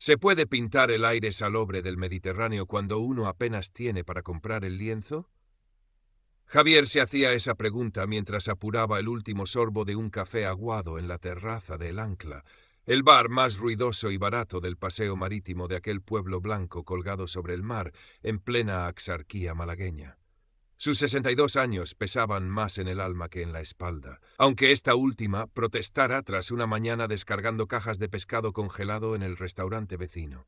¿Se puede pintar el aire salobre del Mediterráneo cuando uno apenas tiene para comprar el lienzo? Javier se hacía esa pregunta mientras apuraba el último sorbo de un café aguado en la terraza del Ancla, el bar más ruidoso y barato del paseo marítimo de aquel pueblo blanco colgado sobre el mar en plena axarquía malagueña. Sus 62 años pesaban más en el alma que en la espalda, aunque esta última protestara tras una mañana descargando cajas de pescado congelado en el restaurante vecino.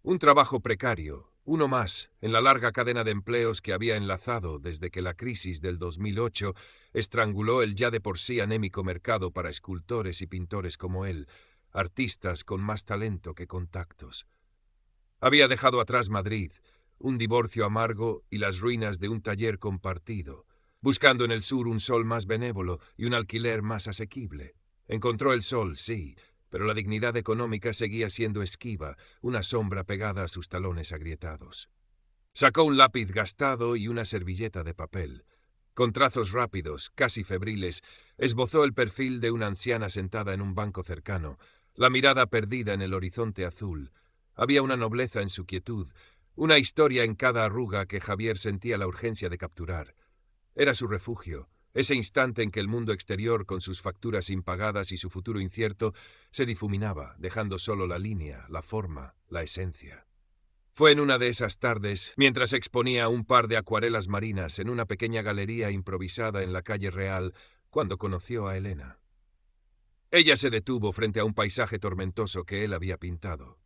Un trabajo precario, uno más, en la larga cadena de empleos que había enlazado desde que la crisis del 2008 estranguló el ya de por sí anémico mercado para escultores y pintores como él, artistas con más talento que contactos. Había dejado atrás Madrid, un divorcio amargo y las ruinas de un taller compartido, buscando en el sur un sol más benévolo y un alquiler más asequible. Encontró el sol, sí, pero la dignidad económica seguía siendo esquiva, una sombra pegada a sus talones agrietados. Sacó un lápiz gastado y una servilleta de papel. Con trazos rápidos, casi febriles, esbozó el perfil de una anciana sentada en un banco cercano, la mirada perdida en el horizonte azul. Había una nobleza en su quietud, una historia en cada arruga que Javier sentía la urgencia de capturar. Era su refugio, ese instante en que el mundo exterior, con sus facturas impagadas y su futuro incierto, se difuminaba, dejando solo la línea, la forma, la esencia. Fue en una de esas tardes, mientras exponía un par de acuarelas marinas en una pequeña galería improvisada en la calle Real, cuando conoció a Elena. Ella se detuvo frente a un paisaje tormentoso que él había pintado.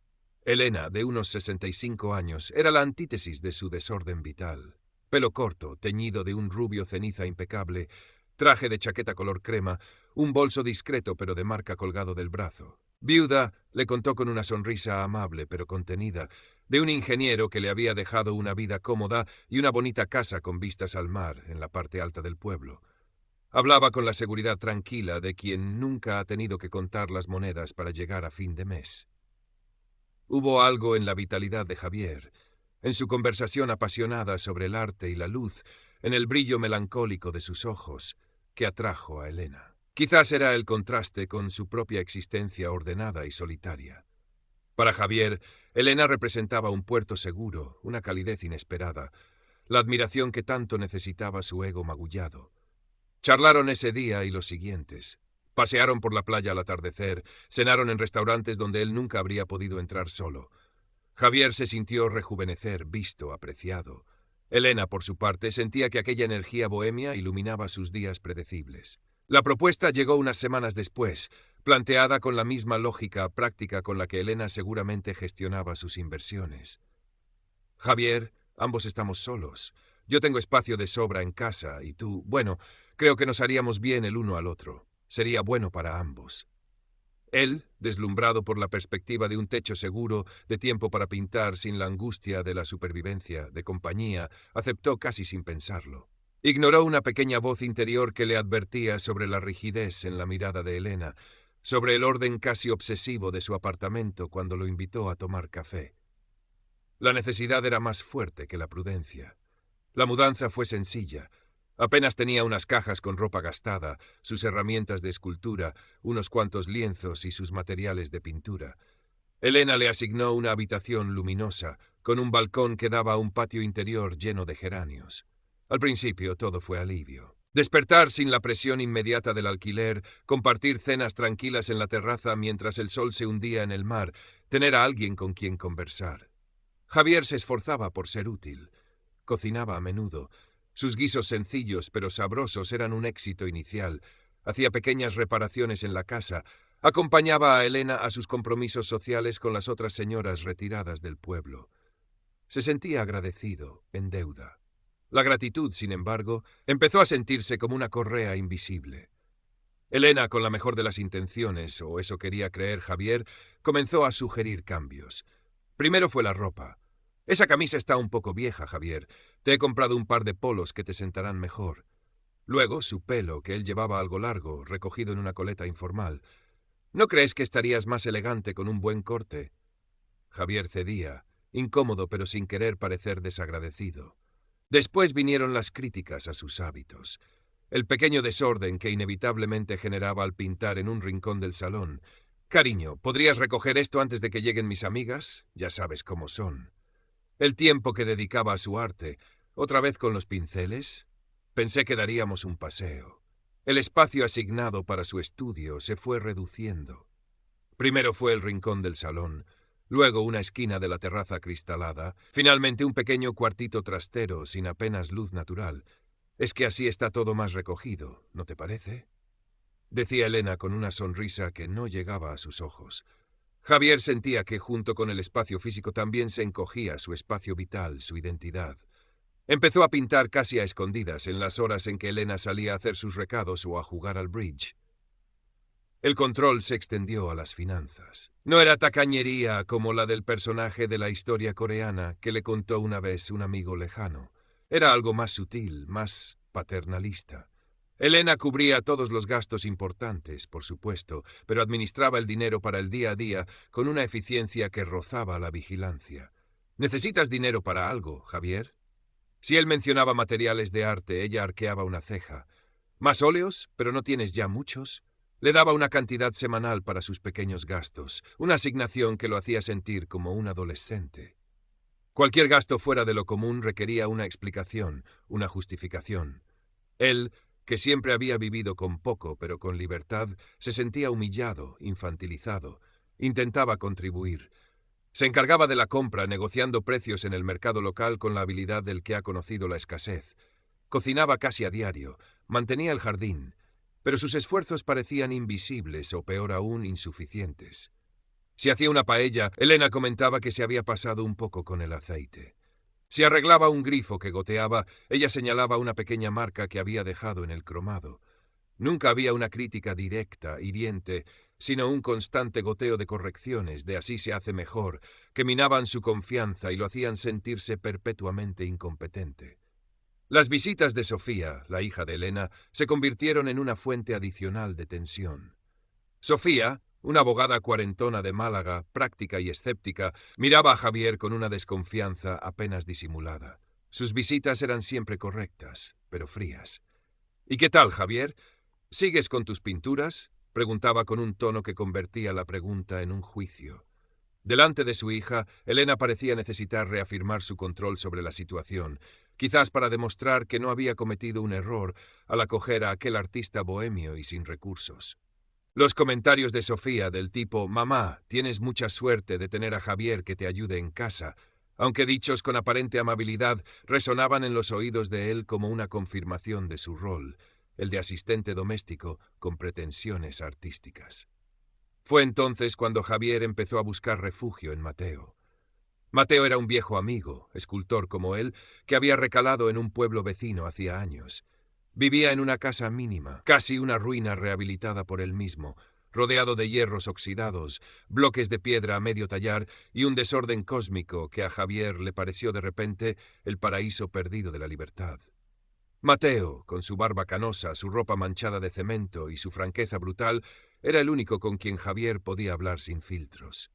Elena, de unos 65 años, era la antítesis de su desorden vital. Pelo corto, teñido de un rubio ceniza impecable, traje de chaqueta color crema, un bolso discreto pero de marca colgado del brazo. Viuda, le contó con una sonrisa amable pero contenida, de un ingeniero que le había dejado una vida cómoda y una bonita casa con vistas al mar en la parte alta del pueblo. Hablaba con la seguridad tranquila de quien nunca ha tenido que contar las monedas para llegar a fin de mes. Hubo algo en la vitalidad de Javier, en su conversación apasionada sobre el arte y la luz, en el brillo melancólico de sus ojos, que atrajo a Elena. Quizás era el contraste con su propia existencia ordenada y solitaria. Para Javier, Elena representaba un puerto seguro, una calidez inesperada, la admiración que tanto necesitaba su ego magullado. Charlaron ese día y los siguientes. Pasearon por la playa al atardecer, cenaron en restaurantes donde él nunca habría podido entrar solo. Javier se sintió rejuvenecer, visto, apreciado. Elena, por su parte, sentía que aquella energía bohemia iluminaba sus días predecibles. La propuesta llegó unas semanas después, planteada con la misma lógica práctica con la que Elena seguramente gestionaba sus inversiones. Javier, ambos estamos solos. Yo tengo espacio de sobra en casa y tú, bueno, creo que nos haríamos bien el uno al otro. Sería bueno para ambos. Él, deslumbrado por la perspectiva de un techo seguro, de tiempo para pintar sin la angustia de la supervivencia, de compañía, aceptó casi sin pensarlo. Ignoró una pequeña voz interior que le advertía sobre la rigidez en la mirada de Elena, sobre el orden casi obsesivo de su apartamento cuando lo invitó a tomar café. La necesidad era más fuerte que la prudencia. La mudanza fue sencilla. Apenas tenía unas cajas con ropa gastada, sus herramientas de escultura, unos cuantos lienzos y sus materiales de pintura. Elena le asignó una habitación luminosa, con un balcón que daba a un patio interior lleno de geranios. Al principio todo fue alivio. Despertar sin la presión inmediata del alquiler, compartir cenas tranquilas en la terraza mientras el sol se hundía en el mar, tener a alguien con quien conversar. Javier se esforzaba por ser útil. Cocinaba a menudo. Sus guisos sencillos pero sabrosos eran un éxito inicial. Hacía pequeñas reparaciones en la casa. Acompañaba a Elena a sus compromisos sociales con las otras señoras retiradas del pueblo. Se sentía agradecido, en deuda. La gratitud, sin embargo, empezó a sentirse como una correa invisible. Elena, con la mejor de las intenciones, o eso quería creer Javier, comenzó a sugerir cambios. Primero fue la ropa. Esa camisa está un poco vieja, Javier. Te he comprado un par de polos que te sentarán mejor. Luego, su pelo, que él llevaba algo largo, recogido en una coleta informal. ¿No crees que estarías más elegante con un buen corte? Javier cedía, incómodo pero sin querer parecer desagradecido. Después vinieron las críticas a sus hábitos. El pequeño desorden que inevitablemente generaba al pintar en un rincón del salón. Cariño, ¿podrías recoger esto antes de que lleguen mis amigas? Ya sabes cómo son. El tiempo que dedicaba a su arte, otra vez con los pinceles. Pensé que daríamos un paseo. El espacio asignado para su estudio se fue reduciendo. Primero fue el rincón del salón, luego una esquina de la terraza acristalada, finalmente un pequeño cuartito trastero sin apenas luz natural. Es que así está todo más recogido, ¿no te parece? Decía Elena con una sonrisa que no llegaba a sus ojos. Javier sentía que junto con el espacio físico también se encogía su espacio vital, su identidad. Empezó a pintar casi a escondidas en las horas en que Elena salía a hacer sus recados o a jugar al bridge. El control se extendió a las finanzas. No era tacañería como la del personaje de la historia coreana que le contó una vez un amigo lejano. Era algo más sutil, más paternalista. Elena cubría todos los gastos importantes, por supuesto, pero administraba el dinero para el día a día con una eficiencia que rozaba la vigilancia. ¿Necesitas dinero para algo, Javier? Si él mencionaba materiales de arte, ella arqueaba una ceja. ¿Más óleos? ¿Pero no tienes ya muchos? Le daba una cantidad semanal para sus pequeños gastos, una asignación que lo hacía sentir como un adolescente. Cualquier gasto fuera de lo común requería una explicación, una justificación. Él, que siempre había vivido con poco pero con libertad, se sentía humillado, infantilizado. Intentaba contribuir. Se encargaba de la compra, negociando precios en el mercado local con la habilidad del que ha conocido la escasez. Cocinaba casi a diario, mantenía el jardín, pero sus esfuerzos parecían invisibles o, peor aún, insuficientes. Si hacía una paella, Elena comentaba que se había pasado un poco con el aceite. Si arreglaba un grifo que goteaba, ella señalaba una pequeña marca que había dejado en el cromado. Nunca había una crítica directa, hiriente, sino un constante goteo de correcciones, de así se hace mejor, que minaban su confianza y lo hacían sentirse perpetuamente incompetente. Las visitas de Sofía, la hija de Elena, se convirtieron en una fuente adicional de tensión. Sofía, una abogada cuarentona de Málaga, práctica y escéptica, miraba a Javier con una desconfianza apenas disimulada. Sus visitas eran siempre correctas, pero frías. «¿Y qué tal, Javier? ¿Sigues con tus pinturas?», preguntaba con un tono que convertía la pregunta en un juicio. Delante de su hija, Elena parecía necesitar reafirmar su control sobre la situación, quizás para demostrar que no había cometido un error al acoger a aquel artista bohemio y sin recursos. Los comentarios de Sofía del tipo «Mamá, tienes mucha suerte de tener a Javier que te ayude en casa», aunque dichos con aparente amabilidad, resonaban en los oídos de él como una confirmación de su rol, el de asistente doméstico con pretensiones artísticas. Fue entonces cuando Javier empezó a buscar refugio en Mateo. Mateo era un viejo amigo, escultor como él, que había recalado en un pueblo vecino hacía años. Vivía en una casa mínima, casi una ruina rehabilitada por él mismo, rodeado de hierros oxidados, bloques de piedra a medio tallar y un desorden cósmico que a Javier le pareció de repente el paraíso perdido de la libertad. Mateo, con su barba canosa, su ropa manchada de cemento y su franqueza brutal, era el único con quien Javier podía hablar sin filtros.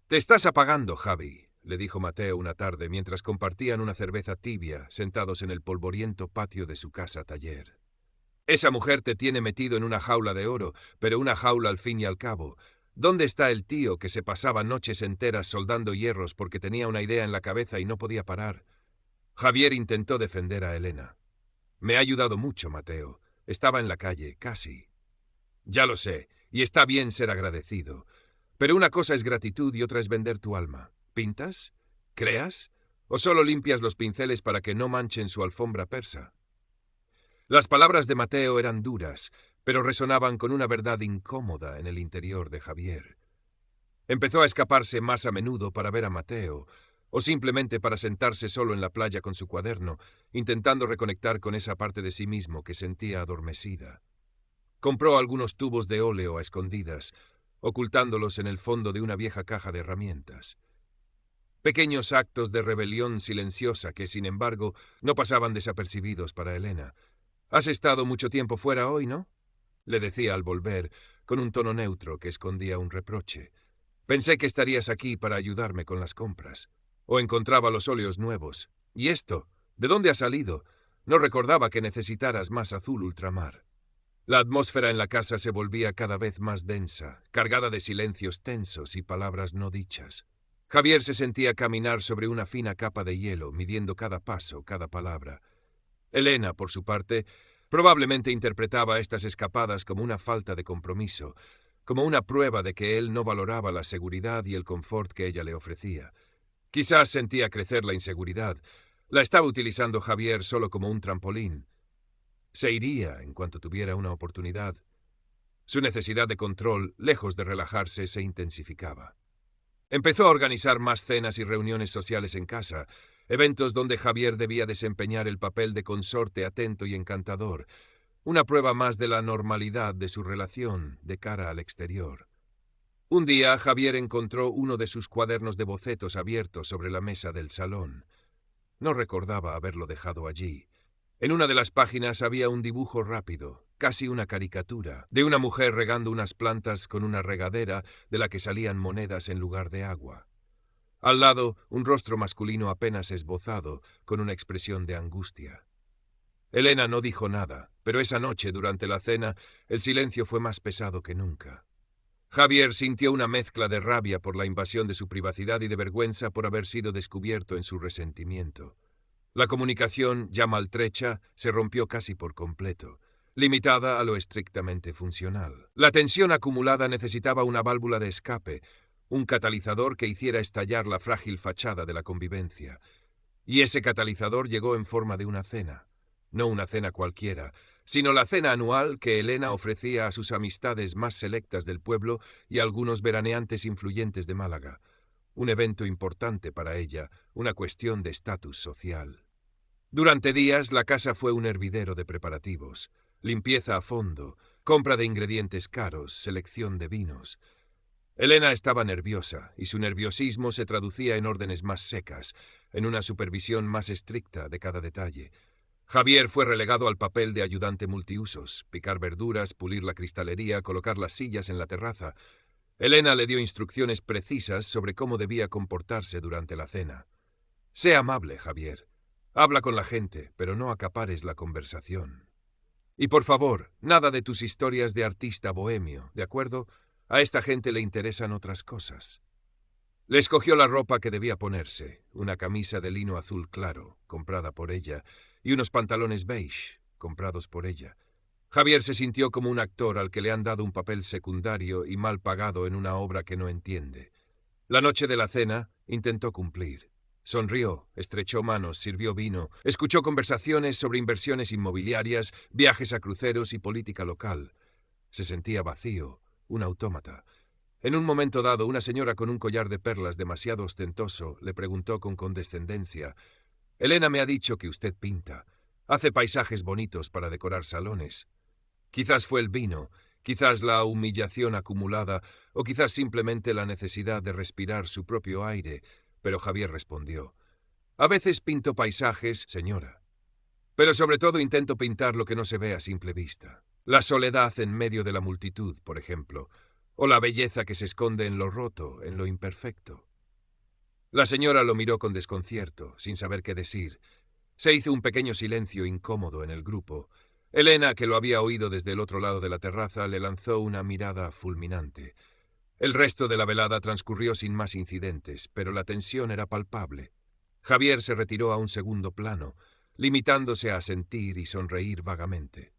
«Te estás apagando, Javi», le dijo Mateo una tarde mientras compartían una cerveza tibia sentados en el polvoriento patio de su casa-taller. «Esa mujer te tiene metido en una jaula de oro, pero una jaula al fin y al cabo. ¿Dónde está el tío que se pasaba noches enteras soldando hierros porque tenía una idea en la cabeza y no podía parar?» Javier intentó defender a Elena. «Me ha ayudado mucho, Mateo. Estaba en la calle, casi». «Ya lo sé, y está bien ser agradecido. Pero una cosa es gratitud y otra es vender tu alma. ¿Pintas? ¿Creas? ¿O solo limpias los pinceles para que no manchen su alfombra persa?» Las palabras de Mateo eran duras, pero resonaban con una verdad incómoda en el interior de Javier. Empezó a escaparse más a menudo para ver a Mateo, o simplemente para sentarse solo en la playa con su cuaderno, intentando reconectar con esa parte de sí mismo que sentía adormecida. Compró algunos tubos de óleo a escondidas, ocultándolos en el fondo de una vieja caja de herramientas. Pequeños actos de rebelión silenciosa que, sin embargo, no pasaban desapercibidos para Elena. «Has estado mucho tiempo fuera hoy, ¿no?», le decía al volver, con un tono neutro que escondía un reproche. «Pensé que estarías aquí para ayudarme con las compras. O encontraba los óleos nuevos. ¿Y esto? ¿De dónde ha salido? No recordaba que necesitaras más azul ultramar». La atmósfera en la casa se volvía cada vez más densa, cargada de silencios tensos y palabras no dichas. Javier se sentía caminar sobre una fina capa de hielo, midiendo cada paso, cada palabra. Elena, por su parte, probablemente interpretaba estas escapadas como una falta de compromiso, como una prueba de que él no valoraba la seguridad y el confort que ella le ofrecía. Quizás sentía crecer la inseguridad. La estaba utilizando Javier solo como un trampolín. Se iría en cuanto tuviera una oportunidad. Su necesidad de control, lejos de relajarse, se intensificaba. Empezó a organizar más cenas y reuniones sociales en casa, eventos donde Javier debía desempeñar el papel de consorte atento y encantador, una prueba más de la normalidad de su relación de cara al exterior. Un día Javier encontró uno de sus cuadernos de bocetos abiertos sobre la mesa del salón. No recordaba haberlo dejado allí. En una de las páginas había un dibujo rápido, casi una caricatura, de una mujer regando unas plantas con una regadera de la que salían monedas en lugar de agua. Al lado, un rostro masculino apenas esbozado, con una expresión de angustia. Elena no dijo nada, pero esa noche, durante la cena, el silencio fue más pesado que nunca. Javier sintió una mezcla de rabia por la invasión de su privacidad y de vergüenza por haber sido descubierto en su resentimiento. La comunicación, ya maltrecha, se rompió casi por completo, limitada a lo estrictamente funcional. La tensión acumulada necesitaba una válvula de escape, un catalizador que hiciera estallar la frágil fachada de la convivencia. Y ese catalizador llegó en forma de una cena. No una cena cualquiera, sino la cena anual que Elena ofrecía a sus amistades más selectas del pueblo y a algunos veraneantes influyentes de Málaga. Un evento importante para ella, una cuestión de estatus social. Durante días la casa fue un hervidero de preparativos, limpieza a fondo, compra de ingredientes caros, selección de vinos. Elena estaba nerviosa, y su nerviosismo se traducía en órdenes más secas, en una supervisión más estricta de cada detalle. Javier fue relegado al papel de ayudante multiusos, picar verduras, pulir la cristalería, colocar las sillas en la terraza. Elena le dio instrucciones precisas sobre cómo debía comportarse durante la cena. Sé amable, Javier. Habla con la gente, pero no acapares la conversación. Y por favor, nada de tus historias de artista bohemio, ¿de acuerdo? A esta gente le interesan otras cosas. Le escogió la ropa que debía ponerse, una camisa de lino azul claro, comprada por ella, y unos pantalones beige, comprados por ella. Javier se sintió como un actor al que le han dado un papel secundario y mal pagado en una obra que no entiende. La noche de la cena intentó cumplir. Sonrió, estrechó manos, sirvió vino, escuchó conversaciones sobre inversiones inmobiliarias, viajes a cruceros y política local. Se sentía vacío, un autómata. En un momento dado, una señora con un collar de perlas demasiado ostentoso le preguntó con condescendencia: «Elena me ha dicho que usted pinta. Hace paisajes bonitos para decorar salones». Quizás fue el vino, quizás la humillación acumulada, o quizás simplemente la necesidad de respirar su propio aire, pero Javier respondió: «A veces pinto paisajes, señora. Pero sobre todo intento pintar lo que no se ve a simple vista. La soledad en medio de la multitud, por ejemplo, o la belleza que se esconde en lo roto, en lo imperfecto». La señora lo miró con desconcierto, sin saber qué decir. Se hizo un pequeño silencio incómodo en el grupo. Elena, que lo había oído desde el otro lado de la terraza, le lanzó una mirada fulminante. El resto de la velada transcurrió sin más incidentes, pero la tensión era palpable. Javier se retiró a un segundo plano, limitándose a sentir y sonreír vagamente.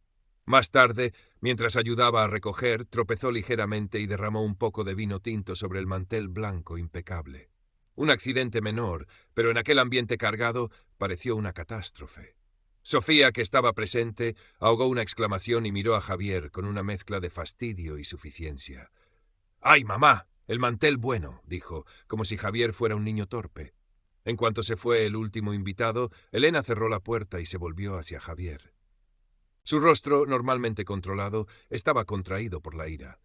Más tarde, mientras ayudaba a recoger, tropezó ligeramente y derramó un poco de vino tinto sobre el mantel blanco impecable. Un accidente menor, pero en aquel ambiente cargado pareció una catástrofe. Sofía, que estaba presente, ahogó una exclamación y miró a Javier con una mezcla de fastidio y suficiencia. «¡Ay, mamá! El mantel bueno», dijo, como si Javier fuera un niño torpe. En cuanto se fue el último invitado, Elena cerró la puerta y se volvió hacia Javier. Su rostro, normalmente controlado, estaba contraído por la ira.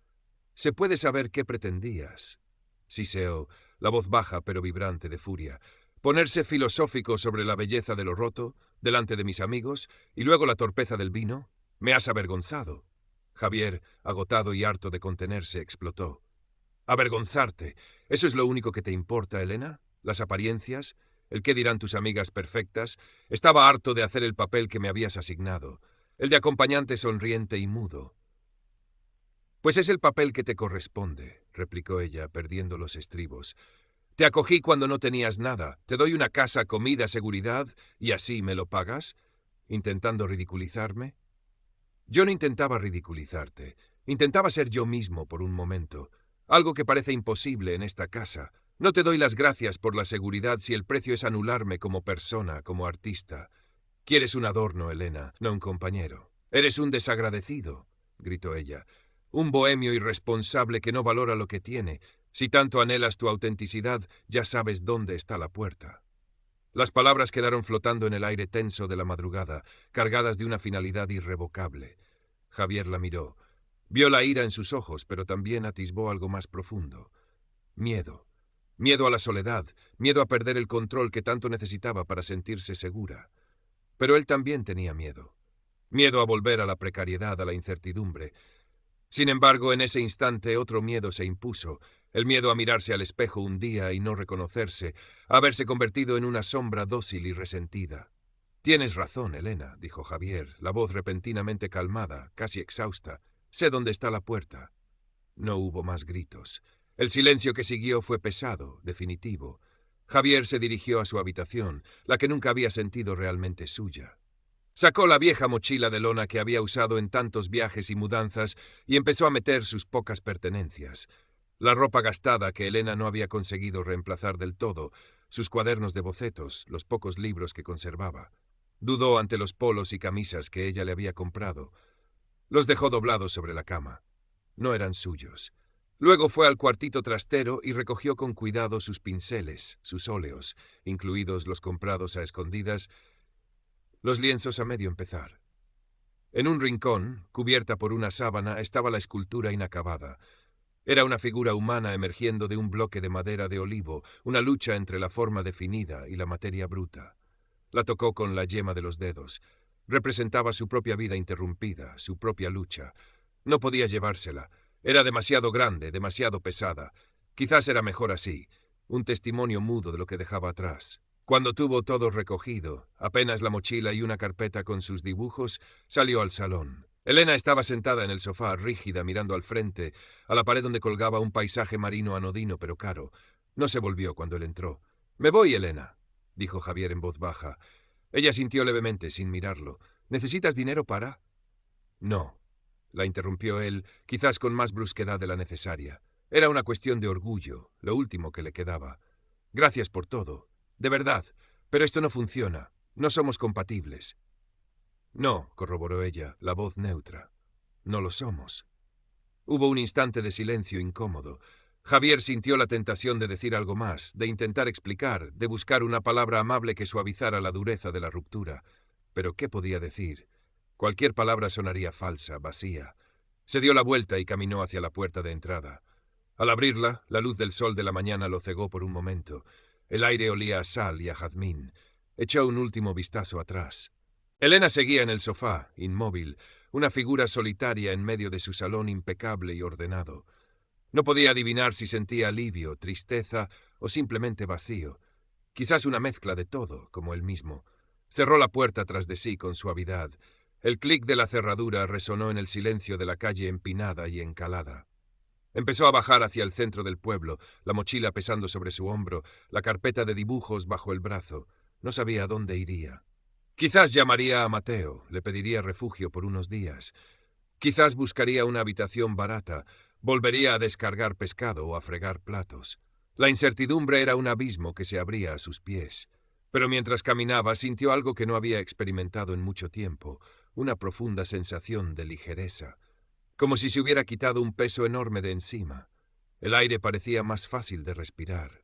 «¿Se puede saber qué pretendías?», siseó, la voz baja pero vibrante de furia. «¿Ponerse filosófico sobre la belleza de lo roto, delante de mis amigos, y luego la torpeza del vino? Me has avergonzado». Javier, agotado y harto de contenerse, explotó. «¿Avergonzarte? ¿Eso es lo único que te importa, Elena? ¿Las apariencias? ¿El qué dirán tus amigas perfectas? Estaba harto de hacer el papel que me habías asignado. el de acompañante sonriente y mudo. «Pues es el papel que te corresponde», replicó ella, perdiendo los estribos. «Te acogí cuando no tenías nada. Te doy una casa, comida, seguridad, y así me lo pagas, intentando ridiculizarme». «Yo no intentaba ridiculizarte. Intentaba ser yo mismo por un momento. Algo que parece imposible en esta casa. No te doy las gracias por la seguridad si el precio es anularme como persona, como artista. Quieres un adorno, Elena, no un compañero. Eres un desagradecido», gritó ella. «Un bohemio irresponsable que no valora lo que tiene. Si tanto anhelas tu autenticidad, ya sabes dónde está la puerta». Las palabras quedaron flotando en el aire tenso de la madrugada, cargadas de una finalidad irrevocable. Javier la miró. Vio la ira en sus ojos, pero también atisbó algo más profundo. Miedo. Miedo a la soledad, miedo a perder el control que tanto necesitaba para sentirse segura. Pero él también tenía miedo. Miedo a volver a la precariedad, a la incertidumbre. Sin embargo, en ese instante otro miedo se impuso, el miedo a mirarse al espejo un día y no reconocerse, a haberse convertido en una sombra dócil y resentida. «Tienes razón, Elena», dijo Javier, la voz repentinamente calmada, casi exhausta. «Sé dónde está la puerta». No hubo más gritos. El silencio que siguió fue pesado, definitivo. Javier se dirigió a su habitación, la que nunca había sentido realmente suya. Sacó la vieja mochila de lona que había usado en tantos viajes y mudanzas y empezó a meter sus pocas pertenencias. La ropa gastada que Elena no había conseguido reemplazar del todo, sus cuadernos de bocetos, los pocos libros que conservaba. Dudó ante los polos y camisas que ella le había comprado. Los dejó doblados sobre la cama. No eran suyos. Luego fue al cuartito trastero y recogió con cuidado sus pinceles, sus óleos, incluidos los comprados a escondidas, los lienzos a medio empezar. En un rincón, cubierta por una sábana, estaba la escultura inacabada. Era una figura humana emergiendo de un bloque de madera de olivo, una lucha entre la forma definida y la materia bruta. La tocó con la yema de los dedos. Representaba su propia vida interrumpida, su propia lucha. No podía llevársela. Era demasiado grande, demasiado pesada. Quizás era mejor así, un testimonio mudo de lo que dejaba atrás. Cuando tuvo todo recogido, apenas la mochila y una carpeta con sus dibujos, salió al salón. Elena estaba sentada en el sofá, rígida, mirando al frente, a la pared donde colgaba un paisaje marino anodino pero caro. No se volvió cuando él entró. «Me voy, Elena», dijo Javier en voz baja. Ella sintió levemente, sin mirarlo. «¿Necesitas dinero para...?» «No», la interrumpió él, quizás con más brusquedad de la necesaria. Era una cuestión de orgullo, lo último que le quedaba. «Gracias por todo. De verdad, pero esto no funciona. No somos compatibles». «No», corroboró ella, la voz neutra. «No lo somos». Hubo un instante de silencio incómodo. Javier sintió la tentación de decir algo más, de intentar explicar, de buscar una palabra amable que suavizara la dureza de la ruptura. Pero ¿qué podía decir? Cualquier palabra sonaría falsa, vacía. Se dio la vuelta y caminó hacia la puerta de entrada. Al abrirla, la luz del sol de la mañana lo cegó por un momento. El aire olía a sal y a jazmín. Echó un último vistazo atrás. Elena seguía en el sofá, inmóvil, una figura solitaria en medio de su salón impecable y ordenado. No podía adivinar si sentía alivio, tristeza o simplemente vacío. Quizás una mezcla de todo, como él mismo. Cerró la puerta tras de sí con suavidad. El clic de la cerradura resonó en el silencio de la calle empinada y encalada. Empezó a bajar hacia el centro del pueblo, la mochila pesando sobre su hombro, la carpeta de dibujos bajo el brazo. No sabía a dónde iría. Quizás llamaría a Mateo, le pediría refugio por unos días. Quizás buscaría una habitación barata, volvería a descargar pescado o a fregar platos. La incertidumbre era un abismo que se abría a sus pies. Pero mientras caminaba sintió algo que no había experimentado en mucho tiempo, una profunda sensación de ligereza, como si se hubiera quitado un peso enorme de encima. El aire parecía más fácil de respirar.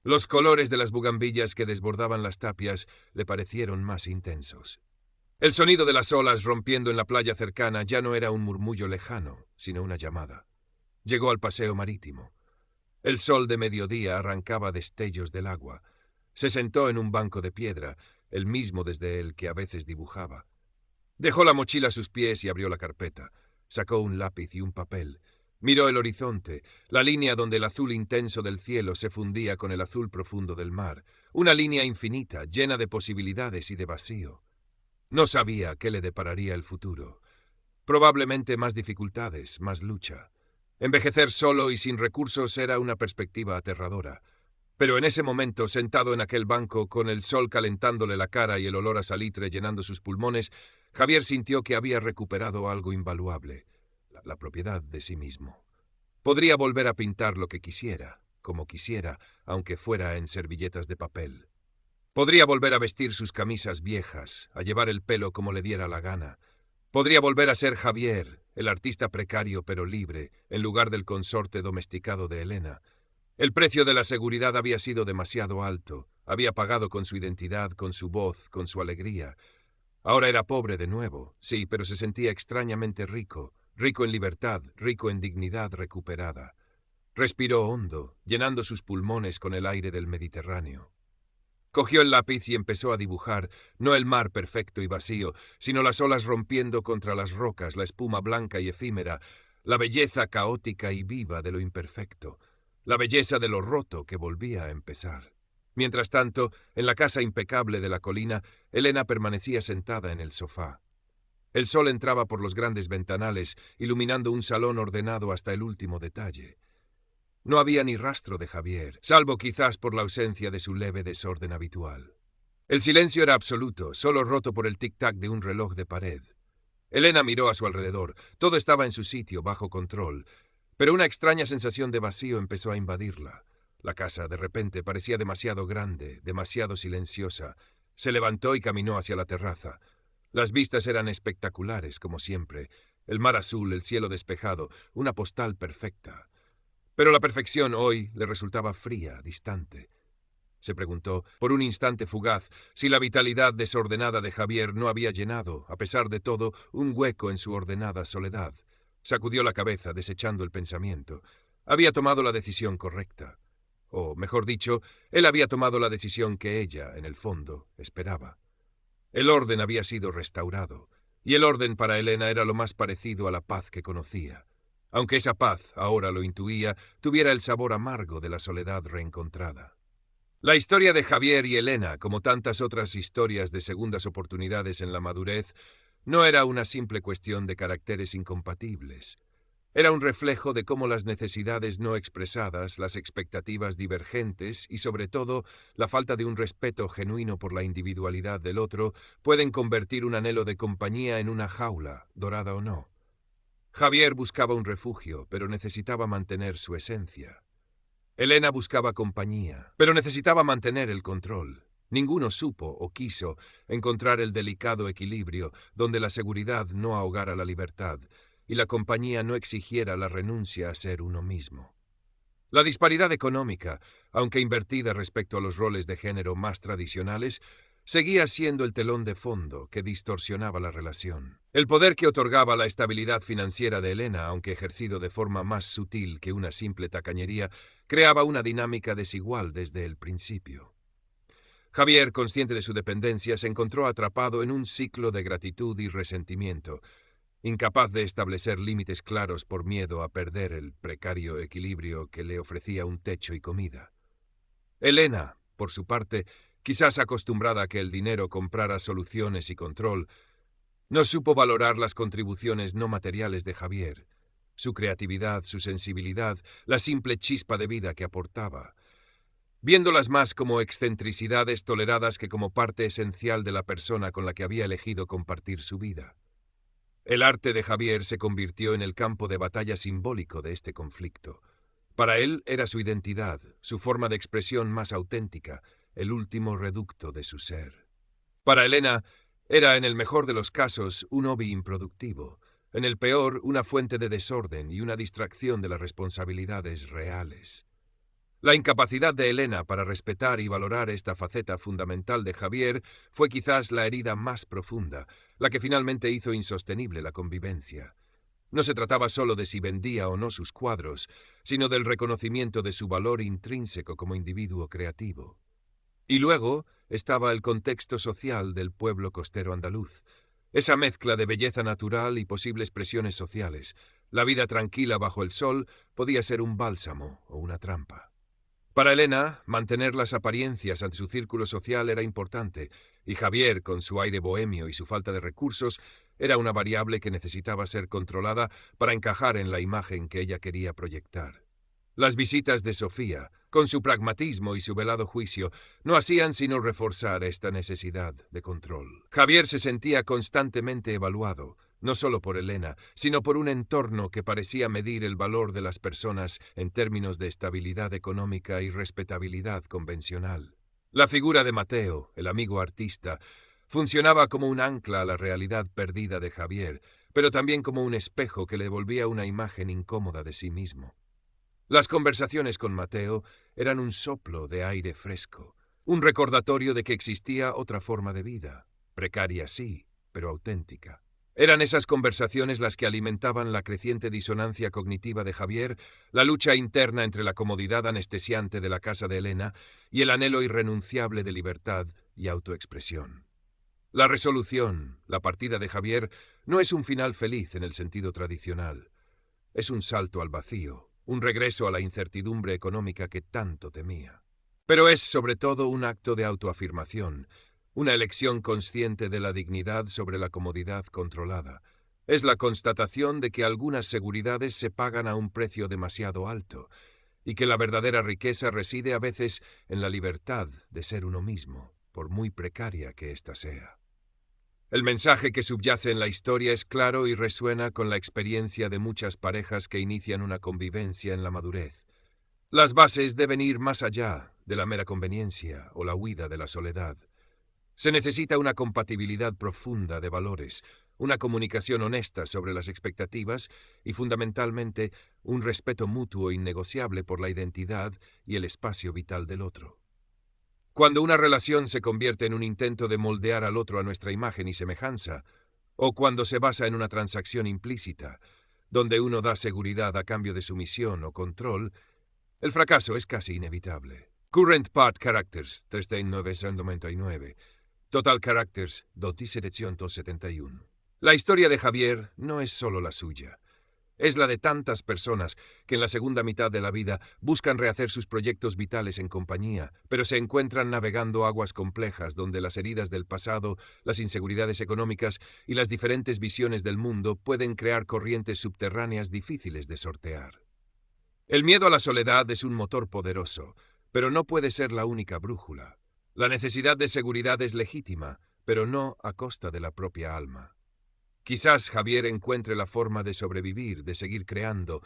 Los colores de las bugambillas que desbordaban las tapias le parecieron más intensos. El sonido de las olas rompiendo en la playa cercana ya no era un murmullo lejano, sino una llamada. Llegó al paseo marítimo. El sol de mediodía arrancaba destellos del agua. Se sentó en un banco de piedra, el mismo desde el que a veces dibujaba. Dejó la mochila a sus pies y abrió la carpeta. Sacó un lápiz y un papel. Miró el horizonte, la línea donde el azul intenso del cielo se fundía con el azul profundo del mar. Una línea infinita, llena de posibilidades y de vacío. No sabía qué le depararía el futuro. Probablemente más dificultades, más lucha. Envejecer solo y sin recursos era una perspectiva aterradora. Pero en ese momento, sentado en aquel banco, con el sol calentándole la cara y el olor a salitre llenando sus pulmones, Javier sintió que había recuperado algo invaluable, la propiedad de sí mismo. Podría volver a pintar lo que quisiera, como quisiera, aunque fuera en servilletas de papel. Podría volver a vestir sus camisas viejas, a llevar el pelo como le diera la gana. Podría volver a ser Javier, el artista precario pero libre, en lugar del consorte domesticado de Elena. El precio de la seguridad había sido demasiado alto. Había pagado con su identidad, con su voz, con su alegría. Ahora era pobre de nuevo, sí, pero se sentía extrañamente rico, rico en libertad, rico en dignidad recuperada. Respiró hondo, llenando sus pulmones con el aire del Mediterráneo. Cogió el lápiz y empezó a dibujar, no el mar perfecto y vacío, sino las olas rompiendo contra las rocas, la espuma blanca y efímera, la belleza caótica y viva de lo imperfecto, la belleza de lo roto que volvía a empezar. Mientras tanto, en la casa impecable de la colina, Elena permanecía sentada en el sofá. El sol entraba por los grandes ventanales, iluminando un salón ordenado hasta el último detalle. No había ni rastro de Javier, salvo quizás por la ausencia de su leve desorden habitual. El silencio era absoluto, solo roto por el tic-tac de un reloj de pared. Elena miró a su alrededor. Todo estaba en su sitio, bajo control, pero una extraña sensación de vacío empezó a invadirla. La casa, de repente, parecía demasiado grande, demasiado silenciosa. Se levantó y caminó hacia la terraza. Las vistas eran espectaculares, como siempre. El mar azul, el cielo despejado, una postal perfecta. Pero la perfección hoy le resultaba fría, distante. Se preguntó, por un instante fugaz, si la vitalidad desordenada de Javier no había llenado, a pesar de todo, un hueco en su ordenada soledad. Sacudió la cabeza, desechando el pensamiento. Había tomado la decisión correcta. O, mejor dicho, él había tomado la decisión que ella, en el fondo, esperaba. El orden había sido restaurado, y el orden para Elena era lo más parecido a la paz que conocía. Aunque esa paz, ahora lo intuía, tuviera el sabor amargo de la soledad reencontrada. La historia de Javier y Elena, como tantas otras historias de segundas oportunidades en la madurez, no era una simple cuestión de caracteres incompatibles. Era un reflejo de cómo las necesidades no expresadas, las expectativas divergentes y, sobre todo, la falta de un respeto genuino por la individualidad del otro pueden convertir un anhelo de compañía en una jaula, dorada o no. Javier buscaba un refugio, pero necesitaba mantener su esencia. Elena buscaba compañía, pero necesitaba mantener el control. Ninguno supo o quiso encontrar el delicado equilibrio donde la seguridad no ahogara la libertad y la compañía no exigiera la renuncia a ser uno mismo. La disparidad económica, aunque invertida respecto a los roles de género más tradicionales, seguía siendo el telón de fondo que distorsionaba la relación. El poder que otorgaba la estabilidad financiera de Elena, aunque ejercido de forma más sutil que una simple tacañería, creaba una dinámica desigual desde el principio. Javier, consciente de su dependencia, se encontró atrapado en un ciclo de gratitud y resentimiento, incapaz de establecer límites claros por miedo a perder el precario equilibrio que le ofrecía un techo y comida. Elena, por su parte, quizás acostumbrada a que el dinero comprara soluciones y control, no supo valorar las contribuciones no materiales de Javier, su creatividad, su sensibilidad, la simple chispa de vida que aportaba, viéndolas más como excentricidades toleradas que como parte esencial de la persona con la que había elegido compartir su vida. El arte de Javier se convirtió en el campo de batalla simbólico de este conflicto. Para él era su identidad, su forma de expresión más auténtica, el último reducto de su ser. Para Elena, era en el mejor de los casos un hobby improductivo, en el peor una fuente de desorden y una distracción de las responsabilidades reales. La incapacidad de Elena para respetar y valorar esta faceta fundamental de Javier fue quizás la herida más profunda, la que finalmente hizo insostenible la convivencia. No se trataba solo de si vendía o no sus cuadros, sino del reconocimiento de su valor intrínseco como individuo creativo. Y luego estaba el contexto social del pueblo costero andaluz, esa mezcla de belleza natural y posibles presiones sociales. La vida tranquila bajo el sol podía ser un bálsamo o una trampa. Para Elena, mantener las apariencias ante su círculo social era importante, Y Javier, con su aire bohemio y su falta de recursos, era una variable que necesitaba ser controlada para encajar en la imagen que ella quería proyectar. Las visitas de Sofía, con su pragmatismo y su velado juicio, no hacían sino reforzar esta necesidad de control. Javier se sentía constantemente evaluado, no solo por Elena, sino por un entorno que parecía medir el valor de las personas en términos de estabilidad económica y respetabilidad convencional. La figura de Mateo, el amigo artista, funcionaba como un ancla a la realidad perdida de Javier, pero también como un espejo que le devolvía una imagen incómoda de sí mismo. Las conversaciones con Mateo eran un soplo de aire fresco, un recordatorio de que existía otra forma de vida, precaria sí, pero auténtica. Eran esas conversaciones las que alimentaban la creciente disonancia cognitiva de Javier, la lucha interna entre la comodidad anestesiante de la casa de Elena y el anhelo irrenunciable de libertad y autoexpresión. La resolución, la partida de Javier, no es un final feliz en el sentido tradicional. Es un salto al vacío, un regreso a la incertidumbre económica que tanto temía. Pero es sobre todo un acto de autoafirmación, una elección consciente de la dignidad sobre la comodidad controlada. Es la constatación de que algunas seguridades se pagan a un precio demasiado alto y que la verdadera riqueza reside a veces en la libertad de ser uno mismo, por muy precaria que ésta sea. El mensaje que subyace en la historia es claro y resuena con la experiencia de muchas parejas que inician una convivencia en la madurez. Las bases deben ir más allá de la mera conveniencia o la huida de la soledad. Se necesita una compatibilidad profunda de valores, una comunicación honesta sobre las expectativas y, fundamentalmente, un respeto mutuo innegociable por la identidad y el espacio vital del otro. Cuando una relación se convierte en un intento de moldear al otro a nuestra imagen y semejanza, o cuando se basa en una transacción implícita, donde uno da seguridad a cambio de sumisión o control, el fracaso es casi inevitable. Current Part Characters, 3999. Total Characters, 2771. La historia de Javier no es solo la suya. Es la de tantas personas que en la segunda mitad de la vida buscan rehacer sus proyectos vitales en compañía, pero se encuentran navegando aguas complejas donde las heridas del pasado, las inseguridades económicas y las diferentes visiones del mundo pueden crear corrientes subterráneas difíciles de sortear. El miedo a la soledad es un motor poderoso, pero no puede ser la única brújula. La necesidad de seguridad es legítima, pero no a costa de la propia alma. Quizás Javier encuentre la forma de sobrevivir, de seguir creando,